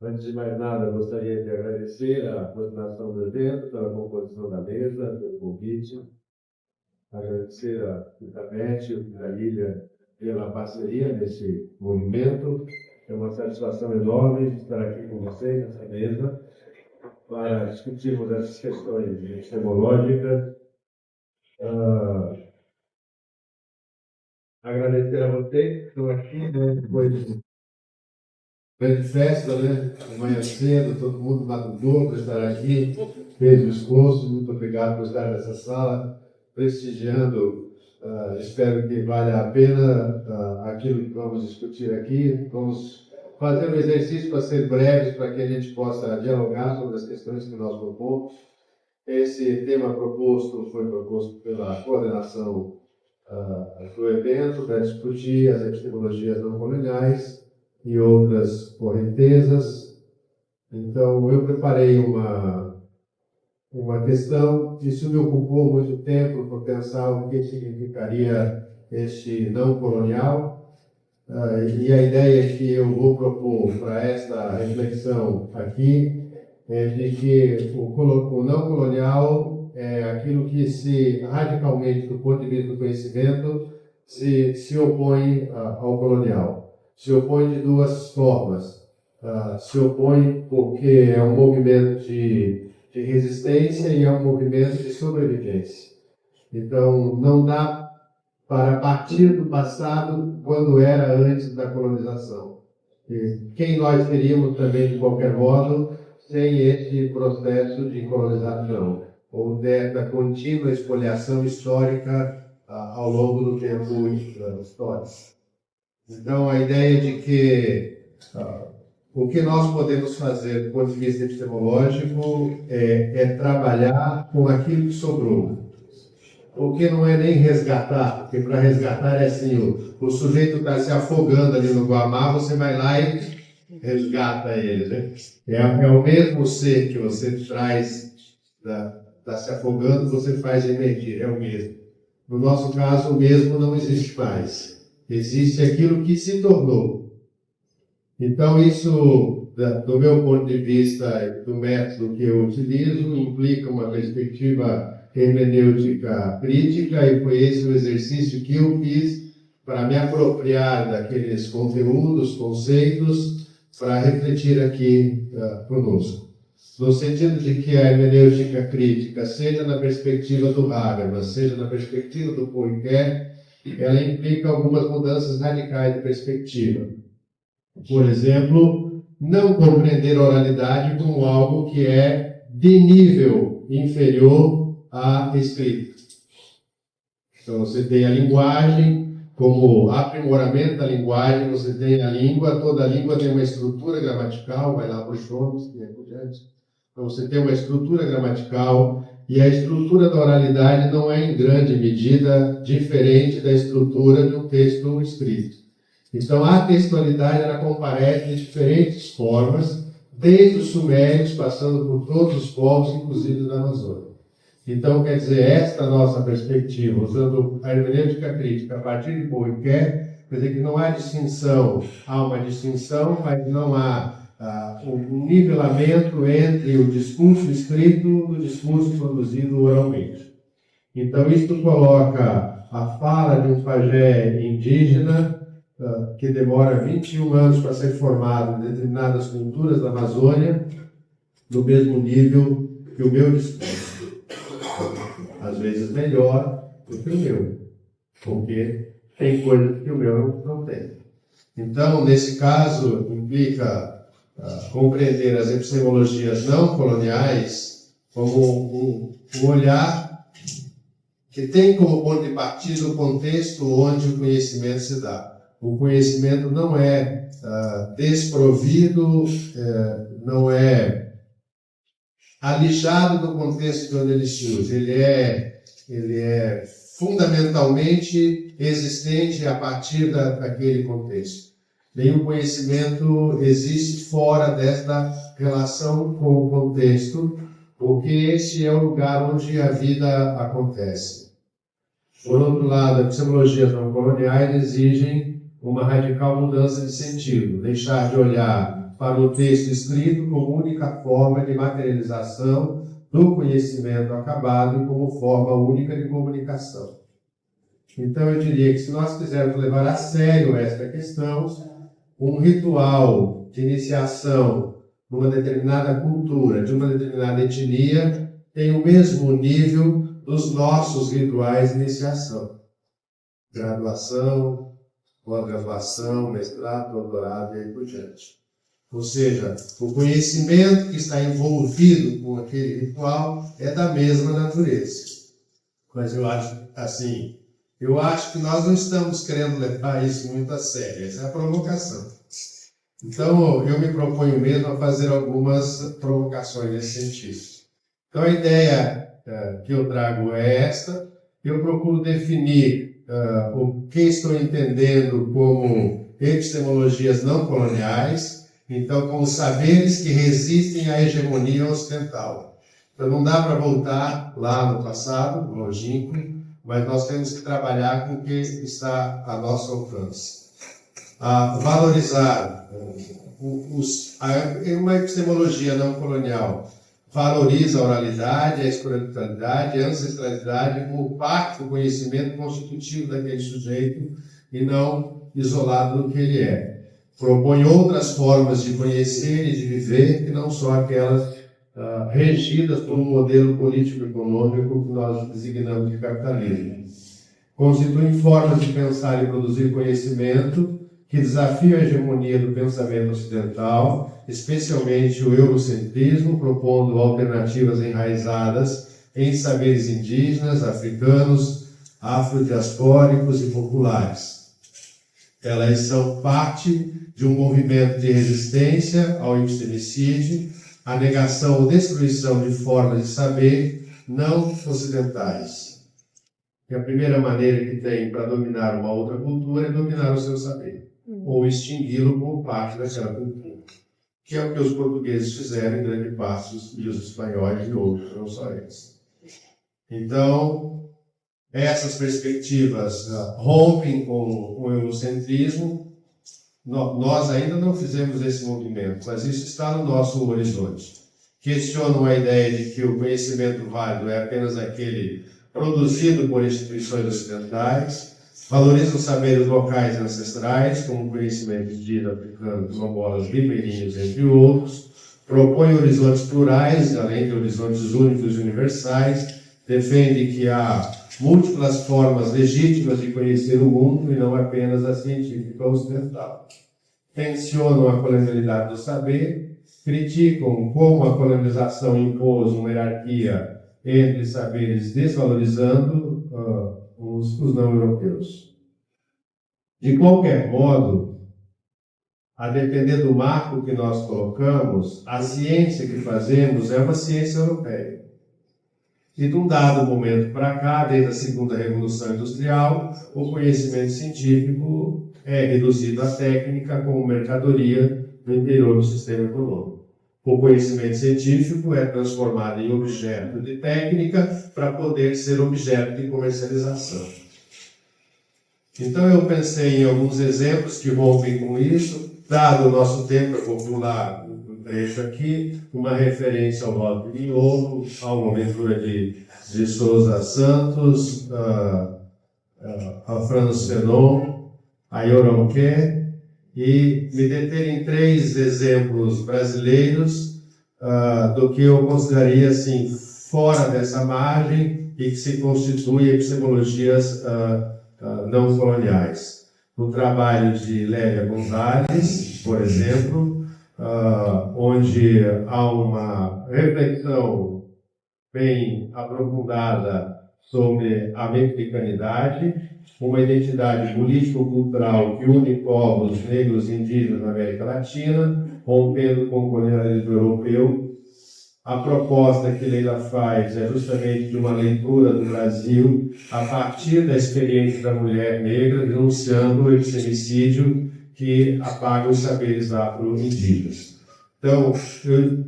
Antes de mais nada, gostaria de agradecer a coordenação do evento, pela composição da mesa, pelo convite. Agradecer a Elizabeth e a Lília pela parceria nesse movimento. É uma satisfação enorme estar aqui com vocês nessa mesa para discutirmos essas questões epistemológicas. Agradecer a vocês que estão aqui, né, depois de grande festa, né? Amanhã cedo, todo mundo madrugou para estar aqui, fez o esforço. Muito obrigado por estar nessa sala, prestigiando. Espero que valha a pena aquilo que vamos discutir aqui. Vamos fazer um exercício para ser breves, para que a gente possa dialogar sobre as questões que nós propomos. Esse tema foi proposto pela coordenação do evento para discutir as epistemologias não coloniais e outras correntezas. Então, eu preparei uma questão. Isso me ocupou muito tempo para pensar o que significaria este não colonial. E a ideia que eu vou propor para esta reflexão aqui é de que o não colonial é aquilo que radicalmente, do ponto de vista do conhecimento, se opõe ao colonial. Se opõe de duas formas. Se opõe porque é um movimento de resistência e é um movimento de sobrevivência. Então, não dá para partir do passado quando era antes da colonização. E quem nós teríamos também, de qualquer modo, sem esse processo de colonização, ou da contínua expoliação histórica ao longo do tempo histórico. Então, a ideia de que o que nós podemos fazer do ponto de vista epistemológico é trabalhar com aquilo que sobrou. O que não é nem resgatar, porque para resgatar é assim, o sujeito está se afogando ali no Guamá, você vai lá e resgata ele. Né? É o mesmo ser que você traz, está se afogando, você faz emergir, é o mesmo. No nosso caso, o mesmo não existe mais. Existe aquilo que se tornou. Então, isso, do meu ponto de vista, do método que eu utilizo, implica uma perspectiva hermenêutica crítica, e foi esse o exercício que eu fiz para me apropriar daqueles conteúdos, conceitos, para refletir aqui conosco. No sentido de que a hermenêutica crítica, seja na perspectiva do Habermas, seja na perspectiva do Poincaré, ela implica algumas mudanças radicais de perspectiva. Por exemplo, não compreender a oralidade como algo que é de nível inferior à escrita. Então, você tem a linguagem como aprimoramento da linguagem, você tem a língua, toda língua tem uma estrutura gramatical, vai lá para os Chomsky e por diante. Então, você tem uma estrutura gramatical, e a estrutura da oralidade não é, em grande medida, diferente da estrutura de um texto escrito. Então, a textualidade ela comparece de diferentes formas, desde os sumérios, passando por todos os povos, inclusive da Amazônia. Então, quer dizer, esta nossa perspectiva, usando a hermenêutica crítica a partir de Poincaré, quer dizer que não há distinção, há uma distinção, mas não há um nivelamento entre o discurso escrito e o discurso produzido oralmente. Então, isto coloca a fala de um pajé indígena, que demora 21 anos para ser formado em determinadas culturas da Amazônia, no mesmo nível que o meu discurso. Às vezes melhor do que o meu, porque tem coisas que o meu não tem. Então, nesse caso, implica compreender as epistemologias não coloniais como um olhar que tem como ponto de partida o contexto onde o conhecimento se dá. O conhecimento não é desprovido, não é alijado do contexto onde ele surge. Ele é fundamentalmente existente a partir daquele contexto. Nenhum conhecimento existe fora desta relação com o contexto, porque este é o lugar onde a vida acontece. Por outro lado, as epistemologias não coloniais exigem uma radical mudança de sentido, deixar de olhar para o texto escrito como única forma de materialização do conhecimento acabado e como forma única de comunicação. Então, eu diria que se nós quisermos levar a sério esta questão, um ritual de iniciação numa determinada cultura, de uma determinada etnia, tem o mesmo nível dos nossos rituais de iniciação. Graduação, pós-graduação, mestrado, doutorado e aí por diante. Ou seja, o conhecimento que está envolvido com aquele ritual é da mesma natureza. Mas eu acho assim, eu acho que nós não estamos querendo levar isso muito a sério. Essa é a provocação. Então, eu me proponho mesmo a fazer algumas provocações nesse sentido. Então, a ideia que eu trago é esta. Eu procuro definir o que estou entendendo como epistemologias não coloniais, então, como saberes que resistem à hegemonia ocidental. Então, não dá para voltar lá no passado, longínquo, mas nós temos que trabalhar com o que está a nosso alcance. Valorizar uma epistemologia não colonial valoriza a oralidade, a espiritualidade, a ancestralidade como parte do conhecimento constitutivo daquele sujeito e não isolado do que ele é. Propõe outras formas de conhecer e de viver que não só aquelas regidas por um modelo político-econômico que nós designamos de capitalismo. Constituem formas de pensar e produzir conhecimento que desafiam a hegemonia do pensamento ocidental, especialmente o eurocentrismo, propondo alternativas enraizadas em saberes indígenas, africanos, afrodiaspóricos e populares. Elas são parte de um movimento de resistência ao epistemicídio, à negação ou destruição de formas de saber não ocidentais. E a primeira maneira que tem para dominar uma outra cultura é dominar o seu saber, ou extingui-lo como parte daquela cultura, que é o que os portugueses fizeram em grande parte, e os espanhóis e outros, não só eles. Então, essas perspectivas rompem com o eurocentrismo. Nós ainda não fizemos esse movimento, mas isso está no nosso horizonte. Questionam a ideia de que o conhecimento válido é apenas aquele produzido por instituições ocidentais, valorizam saberes locais e ancestrais, como conhecimento indígena, africano, quilombolas, ribeirinhos, entre outros, propõem horizontes plurais, além de horizontes únicos e universais, defende que há múltiplas formas legítimas de conhecer o mundo e não apenas a científica ocidental. Tensionam a colonialidade do saber, criticam como a colonização impôs uma hierarquia entre saberes, desvalorizando os não europeus. De qualquer modo, a depender do marco que nós colocamos, a ciência que fazemos é uma ciência europeia. E de um dado momento para cá, desde a segunda Revolução Industrial, o conhecimento científico é reduzido à técnica como mercadoria no interior do sistema econômico. O conhecimento científico é transformado em objeto de técnica para poder ser objeto de comercialização. Então eu pensei em alguns exemplos que rompem com isso. Dado o nosso tempo, eu vou pular um trecho aqui, uma referência ao Rodo de Ouro, a uma leitura de Souza Santos, a Franz Fanon, a Yoronquet, e me deter em 3 exemplos brasileiros do que eu consideraria assim, fora dessa margem e que se constituem epistemologias não coloniais. No trabalho de Lélia Gonzalez, por exemplo, onde há uma reflexão bem aprofundada sobre a mexicanidade, uma identidade político-cultural que une povos negros e indígenas na América Latina, rompendo com o colonialismo europeu. A proposta que Leila faz é justamente de uma leitura do Brasil a partir da experiência da mulher negra, denunciando o epistemicídio que apaga os saberes afro-indígenas. Então, eu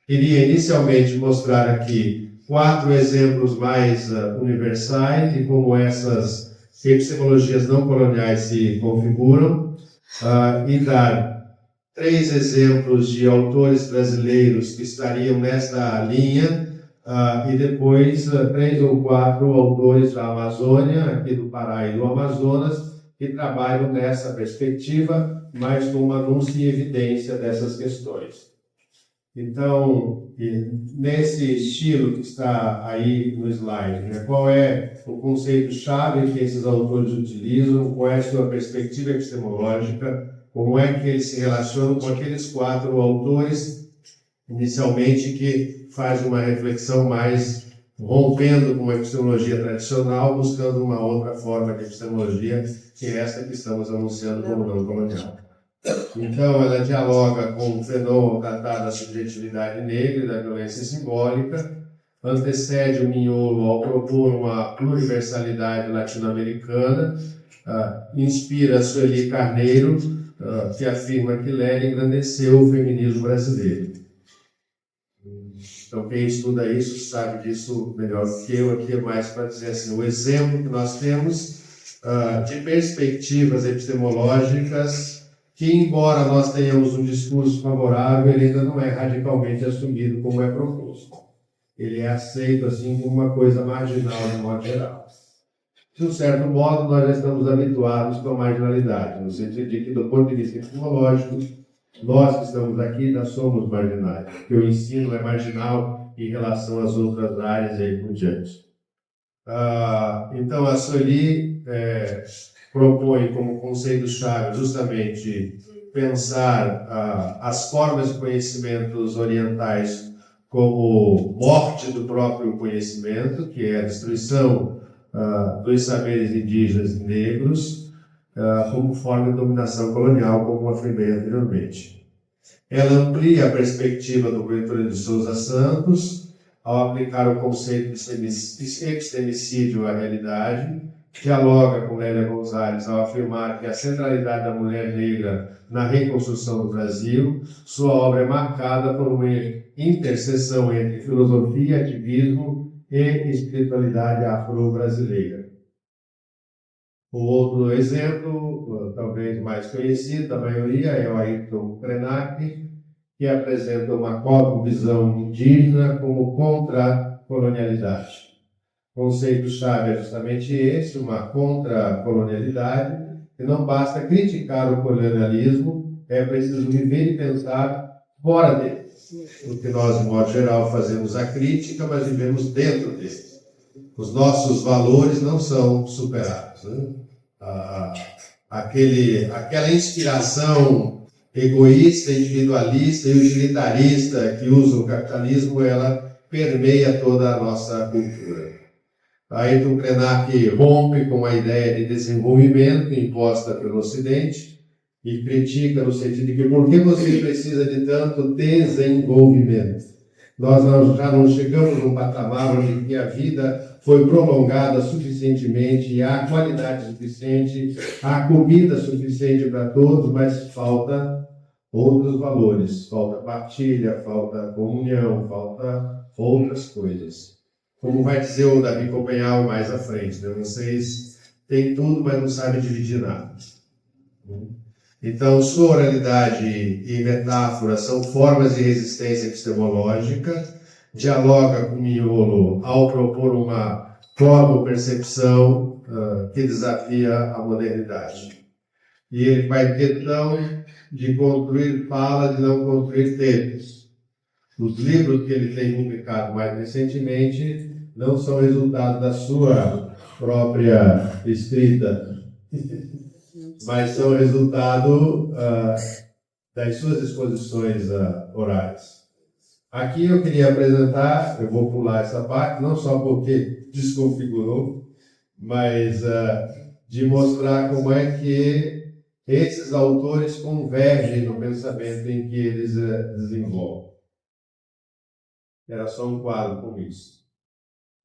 queria inicialmente mostrar aqui 4 exemplos mais universais de como essas epistemologias não coloniais se configuram e dar 3 exemplos de autores brasileiros que estariam nesta linha, e depois 3 ou 4 autores da Amazônia, aqui do Pará e do Amazonas, que trabalham nessa perspectiva, mas com uma anúncio e evidência dessas questões. Então, nesse estilo que está aí no slide, né, qual é o conceito-chave que esses autores utilizam, qual é a sua perspectiva epistemológica, como é que eles se relacionam com aqueles 4 autores, inicialmente, que faz uma reflexão mais rompendo com a epistemologia tradicional, buscando uma outra forma de epistemologia, que é essa que estamos anunciando como não colonial. Então, ela dialoga com o Fanon tratado da subjetividade negra e da violência simbólica, antecede o Mignolo ao propor uma pluriversalidade latino-americana, inspira a Sueli Carneiro, que afirma que Lenin engrandeceu o feminismo brasileiro. Então, quem estuda isso sabe disso melhor do que eu. Aqui é mais para dizer assim, o exemplo que nós temos de perspectivas epistemológicas que, embora nós tenhamos um discurso favorável, ele ainda não é radicalmente assumido como é proposto. Ele é aceito assim como uma coisa marginal, de modo geral. De um certo modo, nós já estamos habituados com a marginalidade, no sentido de que, do ponto de vista epistemológico, nós que estamos aqui, nós somos marginais, porque o ensino é marginal em relação às outras áreas e aí por diante. Então, a Sueli propõe como conceito-chave justamente pensar as formas de conhecimentos orientais como morte do próprio conhecimento, que é a destruição dos saberes indígenas e negros, como forma de dominação colonial, como afirmei anteriormente. Ela amplia a perspectiva do Boaventura de Souza Santos ao aplicar o conceito de epistemicídio à realidade, dialoga com Lélia Gonzalez ao afirmar que a centralidade da mulher negra na reconstrução do Brasil, sua obra é marcada por uma interseção entre filosofia, ativismo e espiritualidade afro-brasileira. O outro exemplo, talvez mais conhecido da maioria, é o Ayrton Krenak, que apresenta uma cosmovisão indígena como contra-colonialidade. O conceito-chave é justamente esse, uma contra-colonialidade, que não basta criticar o colonialismo, é preciso viver e pensar fora dele. Porque nós, de modo geral, fazemos a crítica, mas vivemos dentro dele. Os nossos valores não são superados, né? Aquela inspiração egoísta, individualista e utilitarista que usa o capitalismo, ela permeia toda a nossa cultura. Ayrton Krenak rompe com a ideia de desenvolvimento imposta pelo Ocidente e critica no sentido de que por que você precisa de tanto desenvolvimento? Nós já não chegamos num patamar onde a vida foi prolongada suficientemente, e há qualidade suficiente, há comida suficiente para todos, mas falta outros valores, falta partilha, falta comunhão, falta outras coisas. Como vai dizer o Davi Copenhague mais à frente, né? Vocês têm tudo, mas não sabem dividir nada. Então, sua oralidade e metáfora são formas de resistência epistemológica, dialoga com Mignolo ao propor uma cosmopercepção que desafia a modernidade. E ele faz questão de construir falas e não construir textos. Os livros que ele tem publicado mais recentemente não são resultado da sua própria escrita, mas são resultado das suas exposições orais. Aqui eu queria apresentar, eu vou pular essa parte, não só porque desconfigurou, mas de mostrar como é que esses autores convergem no pensamento em que eles desenvolvem. Era só um quadro com isso.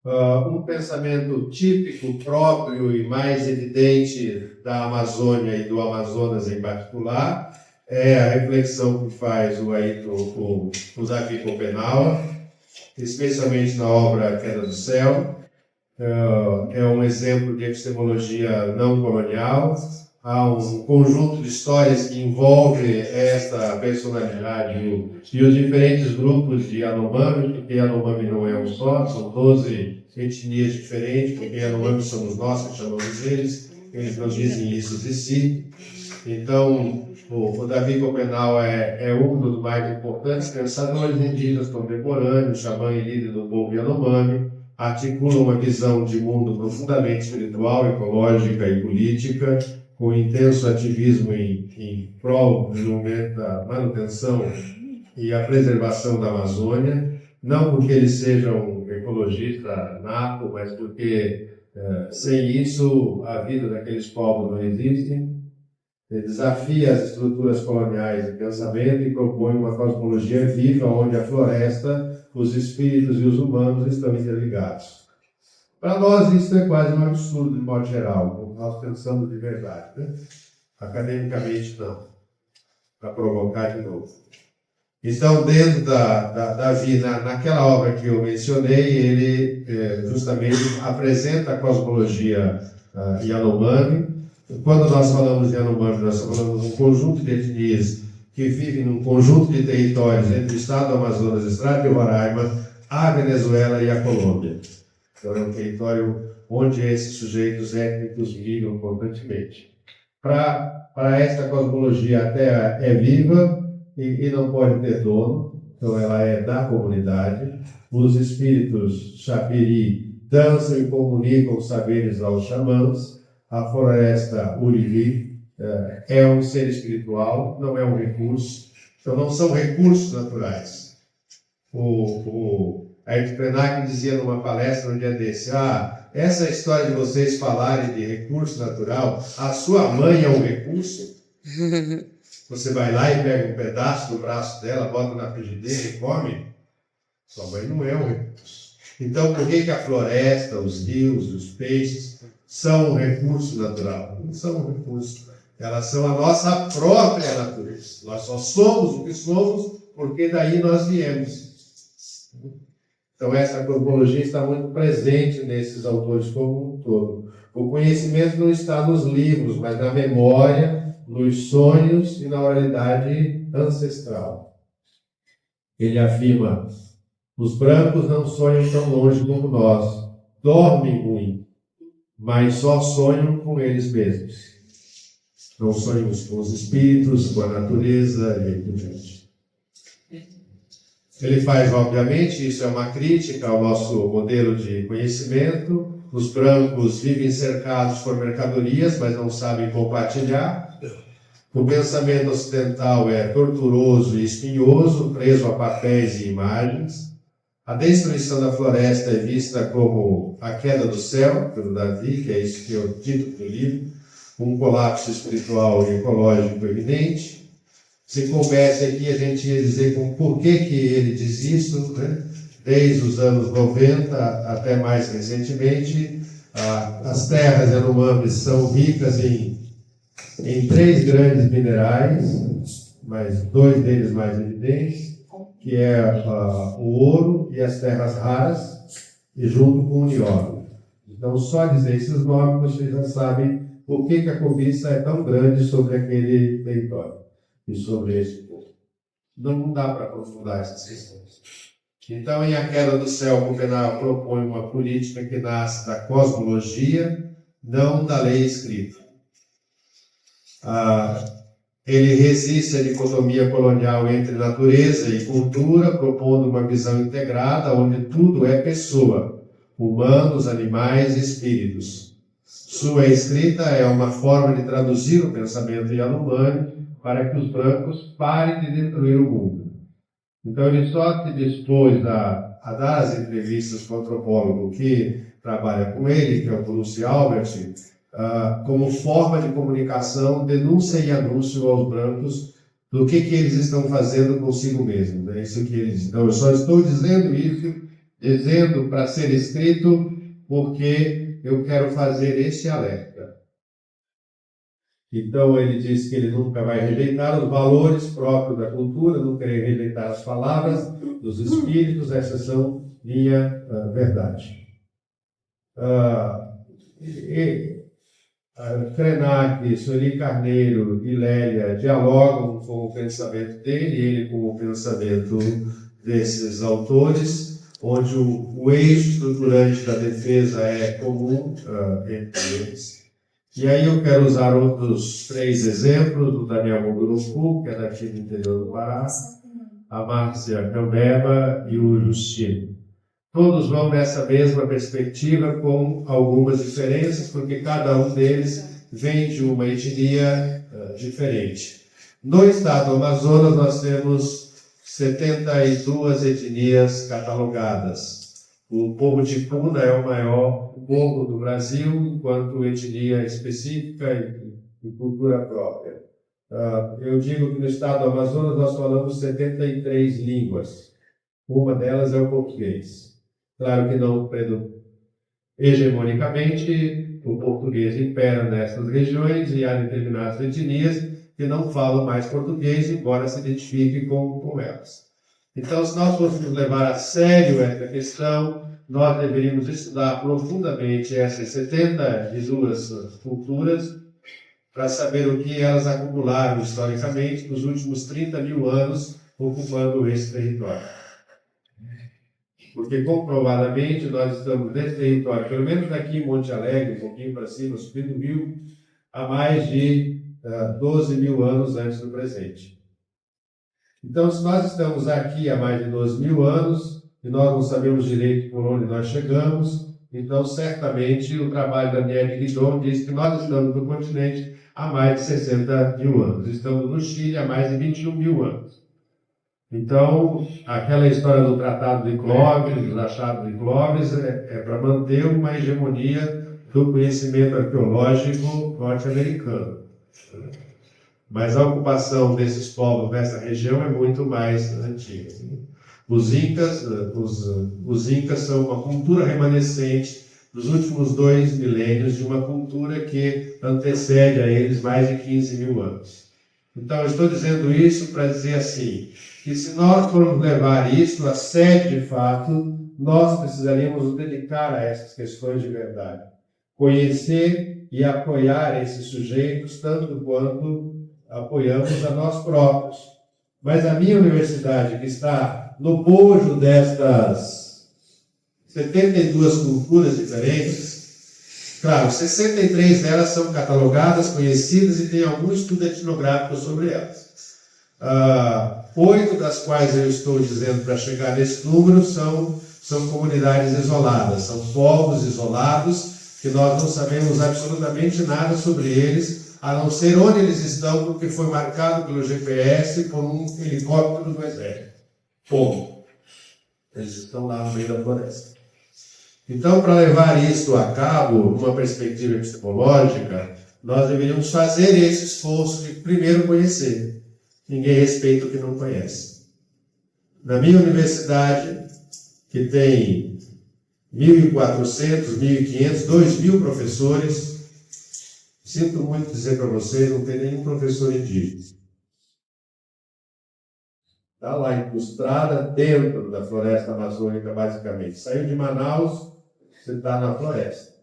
Um pensamento típico, próprio e mais evidente da Amazônia e do Amazonas em particular é a reflexão que faz o Ayrton com o Davi Copenhague, especialmente na obra Queda do Céu. É um exemplo de epistemologia não colonial, há um conjunto de histórias que envolve esta personalidade e os diferentes grupos de Yanomami, porque Yanomami não é um só, são 12 etnias diferentes, porque Yanomami somos nós que chamamos eles não dizem isso de si. Então, o Davi Copenau é um dos mais importantes pensadores indígenas contemporâneos, xamã e líder do povo Yanomami, articula uma visão de mundo profundamente espiritual, ecológica e política, com intenso ativismo em prol do desenvolvimento da manutenção e a preservação da Amazônia, não porque ele seja um ecologista nato, mas porque sem isso a vida daqueles povos não existe. Ele desafia as estruturas coloniais de pensamento e propõe uma cosmologia viva onde a floresta, os espíritos e os humanos estão interligados. Para nós isso é quase um absurdo, de modo geral, como nós pensamos de verdade, né? Academicamente não, para provocar de novo. Então, dentro da vida, naquela obra que eu mencionei, ele justamente apresenta a cosmologia Yanomami. Quando nós falamos de Yanomami, nós estamos falando de um conjunto de etnias que vivem num conjunto de territórios entre o estado do Amazonas, o estado de Roraima, a Venezuela e a Colômbia. Então é um território onde esses sujeitos étnicos migram constantemente. Para esta cosmologia, a Terra é viva e não pode ter dono, então ela é da comunidade. Os espíritos Chapiri dançam e comunicam os saberes aos xamãs. A floresta Uriri é um ser espiritual, não é um recurso. Então não são recursos naturais. A Ayrton Krenak dizia numa palestra um dia desse, essa história de vocês falarem de recurso natural, a sua mãe é um recurso? Você vai lá e pega um pedaço do braço dela, bota na frigideira e come? Sua mãe não é um recurso. Então, por que a floresta, os rios, os peixes são um recurso natural? Não são um recurso. Elas são a nossa própria natureza. Nós só somos o que somos porque daí nós viemos. Então, essa cosmologia está muito presente nesses autores como um todo. O conhecimento não está nos livros, mas na memória, nos sonhos e na oralidade ancestral. Ele afirma: os brancos não sonham tão longe como nós, dormem muito, mas só sonham com eles mesmos. Não sonham com os espíritos, com a natureza e por diante. Ele faz, obviamente, isso é uma crítica ao nosso modelo de conhecimento. Os brancos vivem cercados por mercadorias, mas não sabem compartilhar. O pensamento ocidental é torturoso e espinhoso, preso a papéis e imagens. A destruição da floresta é vista como a queda do céu, pelo Davi, que é isso que é o título do livro, um colapso espiritual e ecológico evidente. Se coubesse aqui, a gente ia dizer por que ele diz isso, né? Desde os anos 90 até mais recentemente, as terras Yanomami são ricas em 3 grandes minerais, mas 2 deles mais evidentes, que é o ouro e as terras raras, e junto com o nióbio. Então, só dizer esses nomes, vocês já sabem por que a cobiça é tão grande sobre aquele território e sobre esse povo. Não dá para aprofundar essas questões. Então, em A Queda do Céu, Copenau propõe uma política que nasce da cosmologia, não da lei escrita. Ele resiste à dicotomia colonial entre natureza e cultura, propondo uma visão integrada onde tudo é pessoa, humanos, animais e espíritos. Sua escrita é uma forma de traduzir o pensamento Yanomami para que os brancos parem de destruir o mundo. Então ele só se dispôs a dar as entrevistas com o antropólogo que trabalha com ele, que é o Bruce Albert, como forma de comunicação, denúncia e anúncio aos brancos do que eles estão fazendo consigo mesmos. É isso que ele diz. Então eu só estou dizendo isso, dizendo para ser escrito, porque eu quero fazer esse alerta. Então ele diz que ele nunca vai rejeitar os valores próprios da cultura, nunca vai rejeitar as palavras dos espíritos, essas são minha verdade. Krenak, Sueli Carneiro e Lélia dialogam com o pensamento dele, ele com o pensamento desses autores, onde o eixo estruturante da defesa é comum entre eles. E aí eu quero usar outros 3 exemplos, do Daniel Munduruku, que é daqui do interior do Pará, a Márcia Cambeba e o Justino. Todos vão nessa mesma perspectiva, com algumas diferenças, porque cada um deles vem de uma etnia diferente. No estado do Amazonas, nós temos 72 etnias catalogadas. O povo de Puna é o maior povo do Brasil, enquanto etnia específica e cultura própria. Eu digo que no estado do Amazonas nós falamos 73 línguas. Uma delas é o português. Claro que não hegemonicamente, o português impera nessas regiões e há determinadas etnias que não falam mais português, embora se identifiquem com elas. Então, se nós fôssemos levar a sério essa questão, nós deveríamos estudar profundamente essas 72 culturas para saber o que elas acumularam historicamente nos últimos 30 mil anos ocupando esse território. Porque, comprovadamente, nós estamos nesse território, pelo menos aqui em Monte Alegre, um pouquinho para cima, subindo o rio, há mais de 12 mil anos antes do presente. Então, se nós estamos aqui há mais de 12 mil anos, e nós não sabemos direito por onde nós chegamos, então, certamente, o trabalho da Miele Guidon diz que nós estamos no continente há mais de 60 mil anos. Estamos no Chile há mais de 21 mil anos. Então, aquela história do Tratado de Clovis, dos achados de Clovis, é para manter uma hegemonia do conhecimento arqueológico norte-americano. Mas a ocupação desses povos nessa região é muito mais antiga. Os Incas são uma cultura remanescente dos últimos 2 milênios de uma cultura que antecede a eles mais de 15 mil anos. Então, eu estou dizendo isso para dizer assim, que se nós formos levar isso a sério de fato, nós precisaríamos nos dedicar a essas questões de verdade. Conhecer e apoiar esses sujeitos, tanto quanto apoiamos a nós próprios. Mas a minha universidade, que está no bojo destas 72 culturas diferentes, claro, 63 delas são catalogadas, conhecidas e tem algum estudo etnográfico sobre elas. 8 das quais eu estou dizendo para chegar nesse número são comunidades isoladas, são povos isolados que nós não sabemos absolutamente nada sobre eles, a não ser onde eles estão, porque foi marcado pelo GPS por um helicóptero do exército. Ponto. Eles estão lá no meio da floresta. Então, para levar isso a cabo, numa perspectiva epistemológica, nós deveríamos fazer esse esforço de primeiro conhecer. Ninguém respeita o que não conhece. Na minha universidade, que tem 1.400, 1.500, 2.000 professores, sinto muito dizer para vocês, não tem nenhum professor indígena. Está lá incrustada dentro da floresta amazônica, basicamente. Saiu de Manaus, você está na floresta.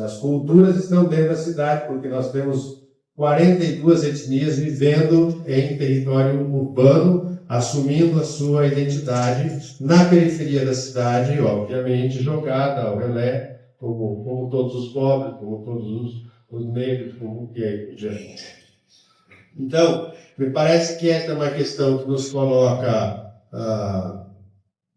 As culturas estão dentro da cidade, porque nós temos 42 etnias vivendo em território urbano, assumindo a sua identidade na periferia da cidade, obviamente jogada ao relé, como todos os pobres, como todos os negros, como que é diante. Então, me parece que essa é uma questão que nos coloca,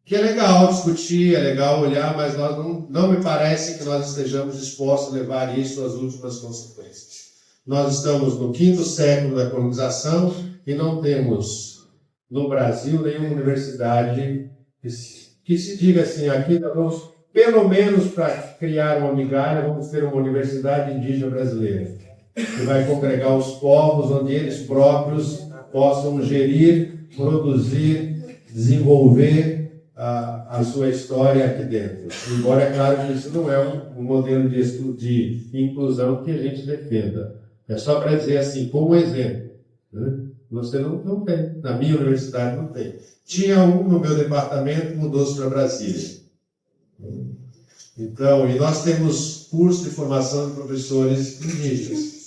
que é legal discutir, é legal olhar, mas nós não me parece que nós estejamos dispostos a levar isso às últimas consequências. Nós estamos no 5º século da colonização e não temos no Brasil nenhuma universidade que se diga assim, aqui nós vamos, pelo menos para criar uma migalha, vamos ter uma universidade indígena brasileira, que vai congregar os povos, onde eles próprios possam gerir, produzir, desenvolver a sua história aqui dentro. Embora, é claro, que isso não é um modelo de inclusão que a gente defenda. É só para dizer assim, como exemplo. Né? Você não tem. Na minha universidade não tem. Tinha um no meu departamento, mudou-se para Brasília. Então, e nós temos curso de formação de professores indígenas.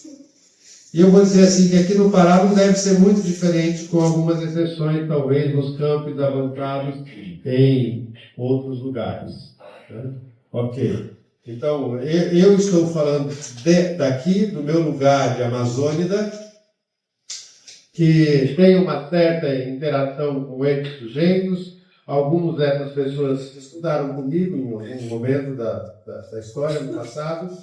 E eu vou dizer assim, que aqui no Pará não deve ser muito diferente, com algumas exceções, talvez, nos campos avançados em outros lugares. Né? Ok. Então, eu estou falando daqui, do meu lugar de Amazônida, que tem uma certa interação com esses sujeitos. Algumas dessas pessoas estudaram comigo em algum momento da história, no passado.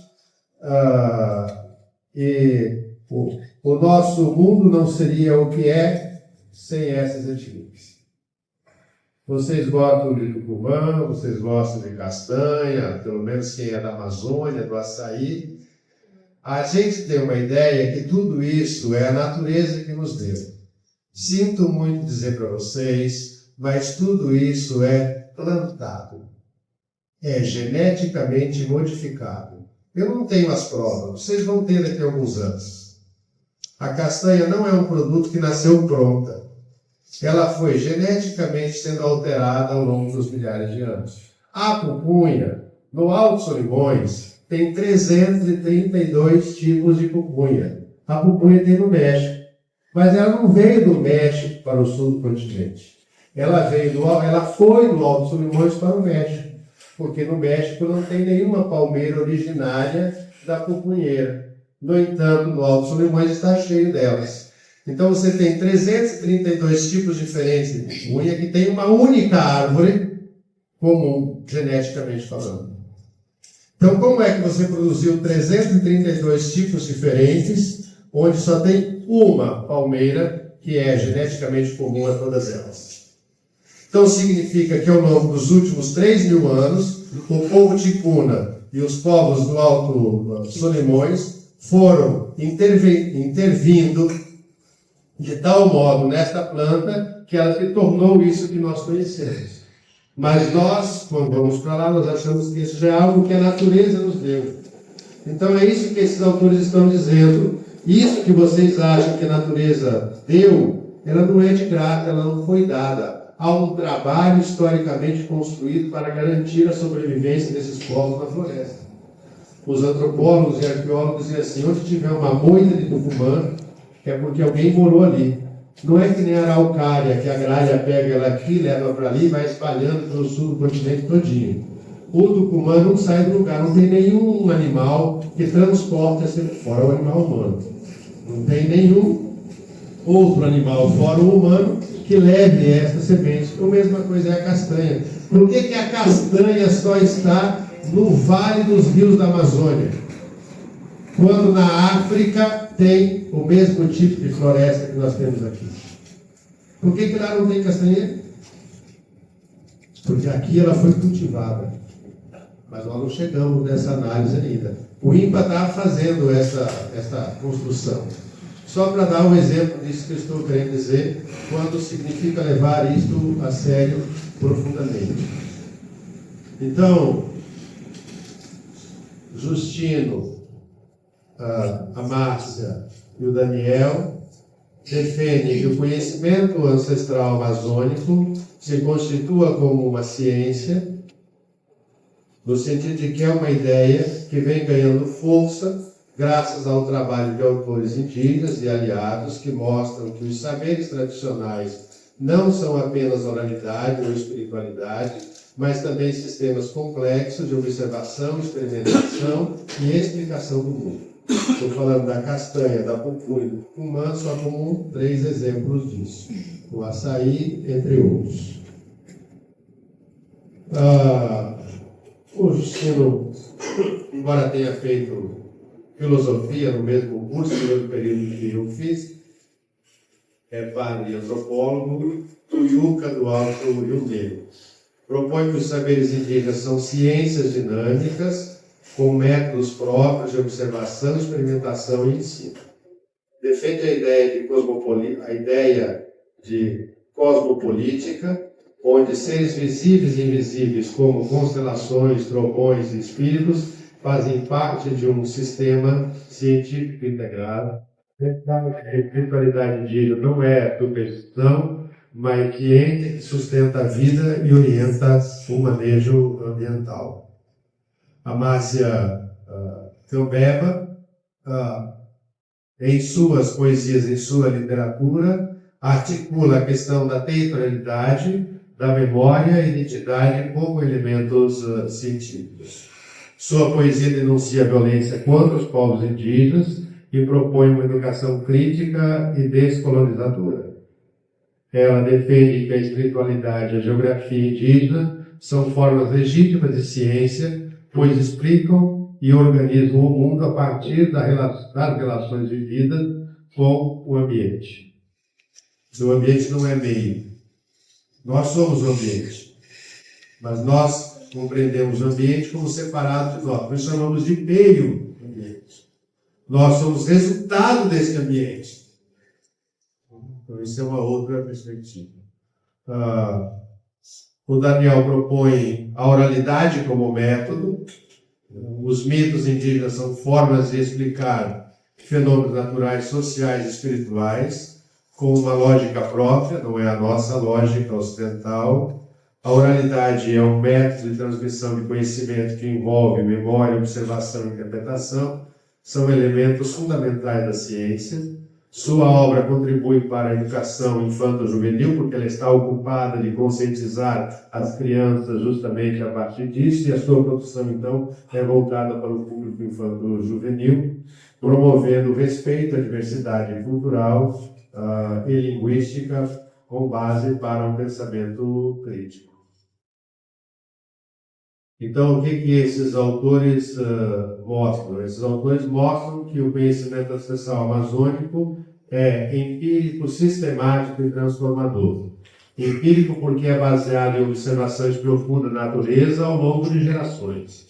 E o nosso mundo não seria o que é sem essas etnias. Vocês gostam de tucumã, vocês gostam de castanha, pelo menos quem é da Amazônia, do açaí. A gente tem uma ideia que tudo isso é a natureza que nos deu. Sinto muito dizer para vocês, mas tudo isso é plantado. É geneticamente modificado. Eu não tenho as provas, vocês vão ter daqui a alguns anos. A castanha não é um produto que nasceu pronta. Ela foi geneticamente sendo alterada ao longo dos milhares de anos. A pupunha, no Alto Solimões, tem 332 tipos de pupunha. A pupunha tem no México. Mas ela não veio do México para o sul do continente. Ela foi do Alto Solimões para o México. Porque no México não tem nenhuma palmeira originária da pupunheira. No entanto, no Alto Solimões está cheio delas. Então você tem 332 tipos diferentes de pupunha que tem uma única árvore comum, geneticamente falando. Então, como é que você produziu 332 tipos diferentes, onde só tem uma palmeira que é geneticamente comum a todas elas? Então, significa que ao longo dos últimos 3.000 anos, o povo ticuna e os povos do Alto Solimões foram intervindo de tal modo nesta planta que ela se tornou isso que nós conhecemos. Mas nós, quando vamos para lá, nós achamos que isso já é algo que a natureza nos deu. Então é isso que esses autores estão dizendo. Isso que vocês acham que a natureza deu, ela não é de graça, ela não foi dada. Há um trabalho historicamente construído para garantir a sobrevivência desses povos na floresta. Os antropólogos e arqueólogos dizem assim, onde tiver uma moita de tucumã, é porque alguém morou ali. Não é que nem a araucária, que a gralha pega ela aqui, leva para ali e vai espalhando pelo sul do continente todinho. O tucumã não sai do lugar, não tem nenhum animal que transporte essa, fora o animal humano. Não tem nenhum outro animal, fora o humano, que leve esta semente. A mesma coisa é a castanha. Por que a castanha só está no vale dos rios da Amazônia? Quando na África tem o mesmo tipo de floresta que nós temos aqui. Por que lá não tem castanheira? Porque aqui ela foi cultivada. Mas nós não chegamos nessa análise ainda. O INPA está fazendo essa construção. Só para dar um exemplo disso que eu estou querendo dizer, quando significa levar isto a sério profundamente. Então, Justino, a Márcia e o Daniel defendem que o conhecimento ancestral amazônico se constitua como uma ciência, no sentido de que é uma ideia que vem ganhando força graças ao trabalho de autores indígenas e aliados que mostram que os saberes tradicionais não são apenas oralidade ou espiritualidade, mas também sistemas complexos de observação, experimentação e explicação do mundo. Estou falando da castanha, da pupunha e do tucumã, só como 3 exemplos disso. O açaí, entre outros. O Justino, embora tenha feito filosofia no mesmo curso, no mesmo período que eu fiz, é padre e antropólogo, Tuiuca do Alto Rio Negro. Propõe que os saberes indígenas são ciências dinâmicas, com métodos próprios de observação, experimentação e ensino. Defende a ideia de cosmopolítica, onde seres visíveis e invisíveis, como constelações, trovões e espíritos, fazem parte de um sistema científico integrado. A espiritualidade indígena não é superstição, mas que sustenta a vida e orienta o manejo ambiental. A Márcia Theobeba, em suas poesias, em sua literatura, articula a questão da temporalidade, da memória e identidade como elementos científicos. Sua poesia denuncia a violência contra os povos indígenas e propõe uma educação crítica e descolonizadora. Ela defende que a espiritualidade e a geografia indígena são formas legítimas de ciência, pois explicam e organizam o mundo a partir das relações de vida com o ambiente. O ambiente não é meio. Nós somos o ambiente. Mas nós compreendemos o ambiente como separado de nós. Nós chamamos de meio ambiente. Nós somos resultado desse ambiente. Então, isso é uma outra perspectiva. O Daniel propõe a oralidade como método. Os mitos indígenas são formas de explicar fenômenos naturais, sociais e espirituais, com uma lógica própria, não é a nossa lógica ocidental. A oralidade é um método de transmissão de conhecimento que envolve memória, observação e interpretação. São elementos fundamentais da ciência. Sua obra contribui para a educação infanto-juvenil, porque ela está ocupada de conscientizar as crianças justamente a partir disso, e a sua produção, então, é voltada para o público infanto-juvenil, promovendo o respeito à diversidade cultural e linguística, com base para um pensamento crítico. Então, o que esses autores mostram? Esses autores mostram que o conhecimento ancestral amazônico é empírico, sistemático e transformador. Empírico porque é baseado em observações profundas da natureza ao longo de gerações.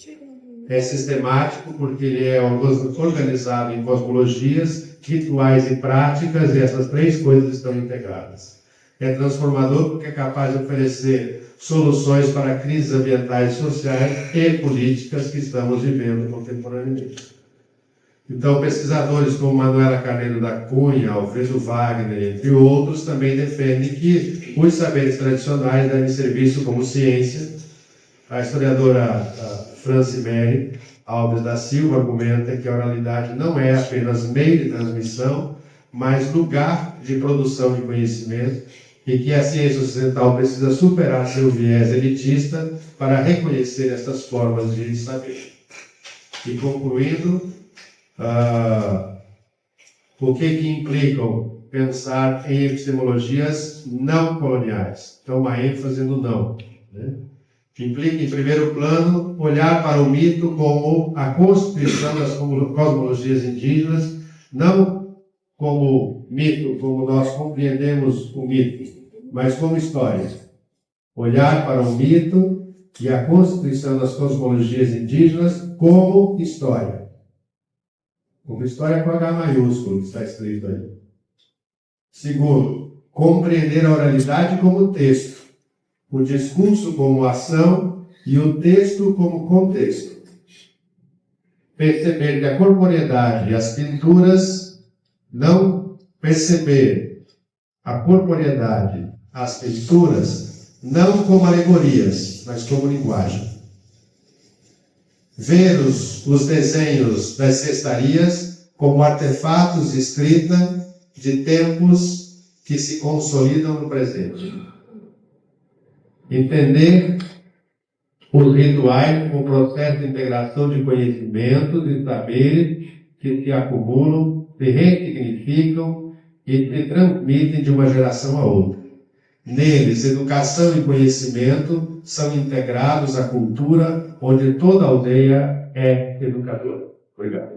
É sistemático porque ele é organizado em cosmologias, rituais e práticas, e essas três coisas estão integradas. É transformador porque é capaz de oferecer soluções para crises ambientais, sociais e políticas que estamos vivendo contemporaneamente. Então, pesquisadores como Manuela Carneiro da Cunha, Alfredo Wagner, entre outros, também defendem que os saberes tradicionais devem ser vistos como ciência. A historiadora Francimere Alves da Silva argumenta que a oralidade não é apenas meio de transmissão, mas lugar de produção de conhecimento, e que a ciência ocidental precisa superar seu viés elitista para reconhecer essas formas de saber. E concluindo, o que implicam pensar em epistemologias não coloniais? Então, uma ênfase no não. Né? Implica, em primeiro plano, olhar para o mito como a constituição das cosmologias indígenas, não como mito, como nós compreendemos o mito, mas como história. Olhar para o mito e a constituição das cosmologias indígenas como história. Como história com H maiúsculo, que está escrito aí. Segundo, compreender a oralidade como texto, o discurso como ação e o texto como contexto. Perceber que a corporeidade e as pinturas não perceber a corporeidade, as pinturas, não como alegorias, mas como linguagem. Ver os desenhos das cestarias como artefatos de escrita de tempos que se consolidam no presente. Entender os rituais como processo de integração de conhecimentos e saberes que se acumulam, se ressignificam e se transmitem de uma geração a outra. Neles, educação e conhecimento são integrados à cultura, onde toda aldeia é educadora. Obrigado.